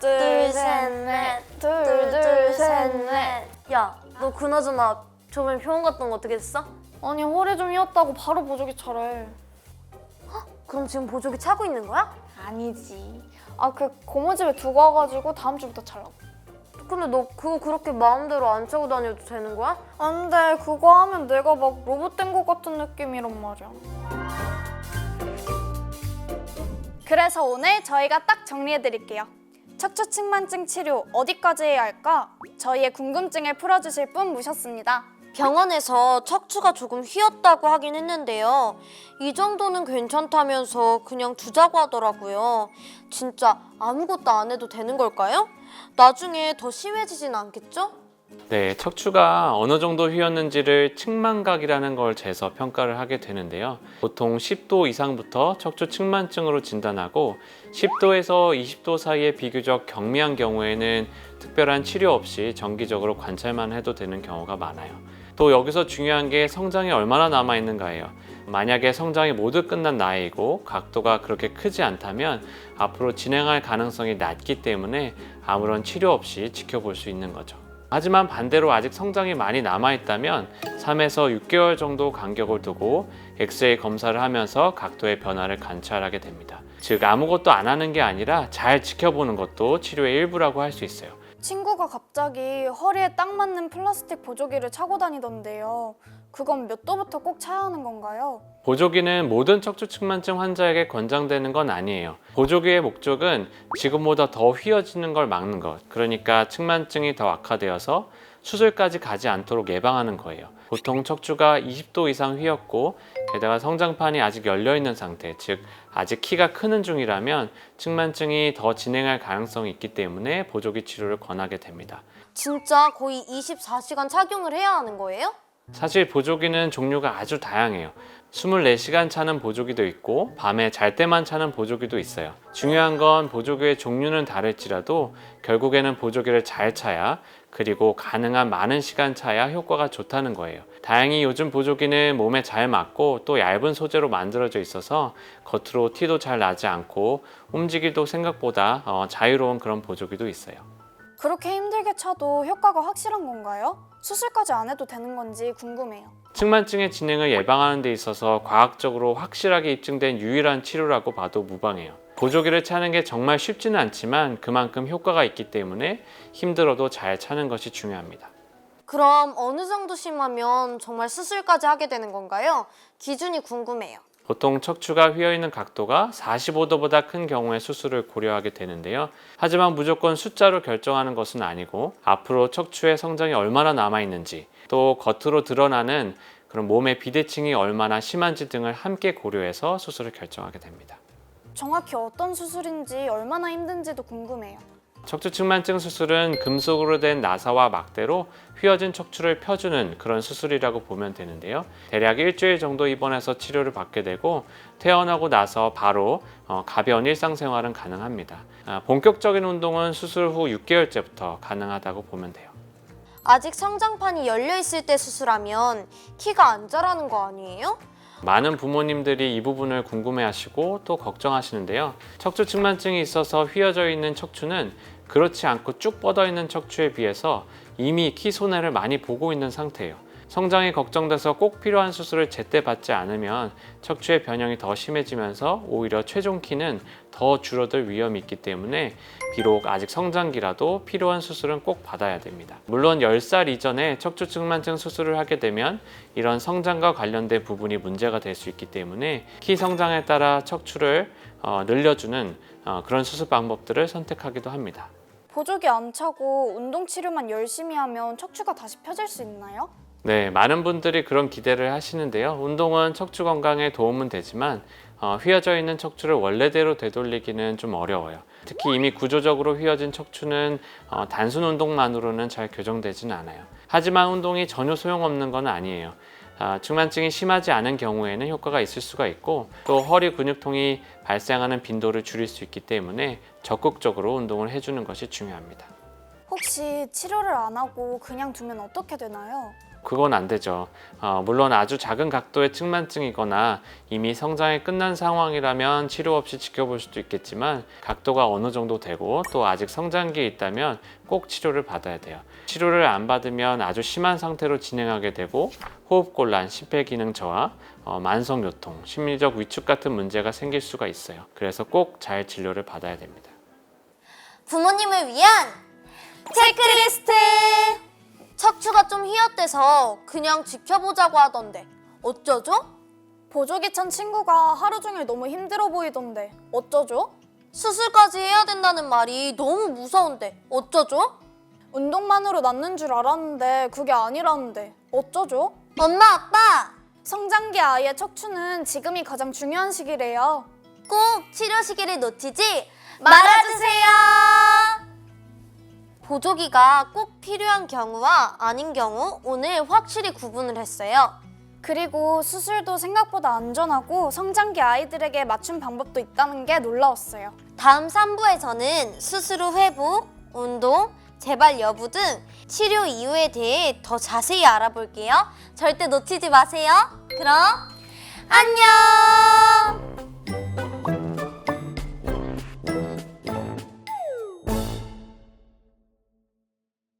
둘, 셋, 넷. 둘, 셋, 넷. 야, 너 그나저나 저번에 병원 갔던 거 어떻게 됐어? 아니 허리 좀 휘었다고 바로 보조기 차래. 그럼 지금 보조기 차고 있는 거야? 아니지. 아 그 고모집에 두고 와가지고 다음 주부터 차려고. 근데 너 그거 그렇게 마음대로 안 차고 다녀도 되는 거야? 안 돼. 그거 하면 내가 막 로봇 된 것 같은 느낌이란 말이야. 그래서 오늘 저희가 딱 정리해드릴게요. 척추측만증 치료 어디까지 해야 할까? 저희의 궁금증을 풀어주실 분 모셨습니다. 병원에서 척추가 조금 휘었다고 하긴 했는데요. 이 정도는 괜찮다면서 그냥 두자고 하더라고요. 진짜 아무것도 안 해도 되는 걸까요? 나중에 더 심해지진 않겠죠? 네, 척추가 어느 정도 휘었는지를 측만각이라는 걸 재서 평가를 하게 되는데요. 보통 10도 이상부터 척추 측만증으로 진단하고 10도에서 20도 사이에 비교적 경미한 경우에는 특별한 치료 없이 정기적으로 관찰만 해도 되는 경우가 많아요. 또 여기서 중요한 게 성장이 얼마나 남아있는가예요. 만약에 성장이 모두 끝난 나이이고 각도가 그렇게 크지 않다면 앞으로 진행할 가능성이 낮기 때문에 아무런 치료 없이 지켜볼 수 있는 거죠. 하지만 반대로 아직 성장이 많이 남아있다면 3에서 6개월 정도 간격을 두고 엑스레이 검사를 하면서 각도의 변화를 관찰하게 됩니다. 즉 아무것도 안 하는 게 아니라 잘 지켜보는 것도 치료의 일부라고 할 수 있어요. 친구가 갑자기 허리에 딱 맞는 플라스틱 보조기를 차고 다니던데요. 그건 몇 도부터 꼭 차야 하는 건가요? 보조기는 모든 척추 측만증 환자에게 권장되는 건 아니에요. 보조기의 목적은 지금보다 더 휘어지는 걸 막는 것, 그러니까 측만증이 더 악화되어서 수술까지 가지 않도록 예방하는 거예요. 보통 척추가 20도 이상 휘었고 게다가 성장판이 아직 열려있는 상태, 즉 아직 키가 크는 중이라면 측만증이 더 진행할 가능성이 있기 때문에 보조기 치료를 권하게 됩니다. 진짜 거의 24시간 착용을 해야 하는 거예요? 사실 보조기는 종류가 아주 다양해요. 24시간 차는 보조기도 있고 밤에 잘 때만 차는 보조기도 있어요. 중요한 건 보조기의 종류는 다를지라도 결국에는 보조기를 잘 차야, 그리고 가능한 많은 시간 차야 효과가 좋다는 거예요. 다행히 요즘 보조기는 몸에 잘 맞고 또 얇은 소재로 만들어져 있어서 겉으로 티도 잘 나지 않고 움직이도 생각보다 자유로운 그런 보조기도 있어요. 그렇게 힘들게 차도 효과가 확실한 건가요? 수술까지 안 해도 되는 건지 궁금해요. 측만증의 진행을 예방하는 데 있어서 과학적으로 확실하게 입증된 유일한 치료라고 봐도 무방해요. 보조기를 차는 게 정말 쉽지는 않지만 그만큼 효과가 있기 때문에 힘들어도 잘 차는 것이 중요합니다. 그럼 어느 정도 심하면 정말 수술까지 하게 되는 건가요? 기준이 궁금해요. 보통 척추가 휘어있는 각도가 45도보다 큰 경우에 수술을 고려하게 되는데요. 하지만 무조건 숫자로 결정하는 것은 아니고 앞으로 척추의 성장이 얼마나 남아있는지, 또 겉으로 드러나는 그런 몸의 비대칭이 얼마나 심한지 등을 함께 고려해서 수술을 결정하게 됩니다. 정확히 어떤 수술인지 얼마나 힘든지도 궁금해요. 척추 측만증 수술은 금속으로 된 나사와 막대로 휘어진 척추를 펴주는 그런 수술이라고 보면 되는데요. 대략 일주일 정도 입원해서 치료를 받게 되고 퇴원하고 나서 바로 가벼운 일상생활은 가능합니다. 본격적인 운동은 수술 후 6개월째부터 가능하다고 보면 돼요. 아직 성장판이 열려있을 때 수술하면 키가 안 자라는 거 아니에요? 많은 부모님들이 이 부분을 궁금해하시고 또 걱정하시는데요. 척추 측만증이 있어서 휘어져 있는 척추는 그렇지 않고 쭉 뻗어 있는 척추에 비해서 이미 키 손해를 많이 보고 있는 상태예요. 성장이 걱정돼서 꼭 필요한 수술을 제때 받지 않으면 척추의 변형이 더 심해지면서 오히려 최종 키는 더 줄어들 위험이 있기 때문에 비록 아직 성장기라도 필요한 수술은 꼭 받아야 됩니다. 물론 10살 이전에 척추 측만증 수술을 하게 되면 이런 성장과 관련된 부분이 문제가 될 수 있기 때문에 키 성장에 따라 척추를 늘려주는 그런 수술 방법들을 선택하기도 합니다. 보조기 안 차고 운동 치료만 열심히 하면 척추가 다시 펴질 수 있나요? 네, 많은 분들이 그런 기대를 하시는데요. 운동은 척추 건강에 도움은 되지만 휘어져 있는 척추를 원래대로 되돌리기는 좀 어려워요. 특히 이미 구조적으로 휘어진 척추는 단순 운동만으로는 잘 교정되지는 않아요. 하지만 운동이 전혀 소용없는 건 아니에요. 측만증이 심하지 않은 경우에는 효과가 있을 수가 있고 또 허리 근육통이 발생하는 빈도를 줄일 수 있기 때문에 적극적으로 운동을 해주는 것이 중요합니다. 혹시 치료를 안 하고 그냥 두면 어떻게 되나요? 그건 안 되죠. 물론 아주 작은 각도의 측만증이거나 이미 성장이 끝난 상황이라면 치료 없이 지켜볼 수도 있겠지만 각도가 어느 정도 되고 또 아직 성장기에 있다면 꼭 치료를 받아야 돼요. 치료를 안 받으면 아주 심한 상태로 진행하게 되고 호흡곤란, 심폐기능 저하, 만성요통, 심리적 위축 같은 문제가 생길 수가 있어요. 그래서 꼭 잘 진료를 받아야 됩니다. 부모님을 위한 체크리스트! 척추가 좀 휘었대서 그냥 지켜보자고 하던데 어쩌죠? 보조기 찬 친구가 하루 종일 너무 힘들어 보이던데 어쩌죠? 수술까지 해야 된다는 말이 너무 무서운데 어쩌죠? 운동만으로 낫는 줄 알았는데 그게 아니라는데 어쩌죠? 엄마, 아빠! 성장기 아이의 척추는 지금이 가장 중요한 시기래요. 꼭 치료 시기를 놓치지 말아주세요! 보조기가 꼭 필요한 경우와 아닌 경우 오늘 확실히 구분을 했어요. 그리고 수술도 생각보다 안전하고 성장기 아이들에게 맞춤 방법도 있다는 게 놀라웠어요. 다음 3부에서는 수술 후 회복, 운동, 재발 여부 등 치료 이유에 대해 더 자세히 알아볼게요. 절대 놓치지 마세요. 그럼 안녕!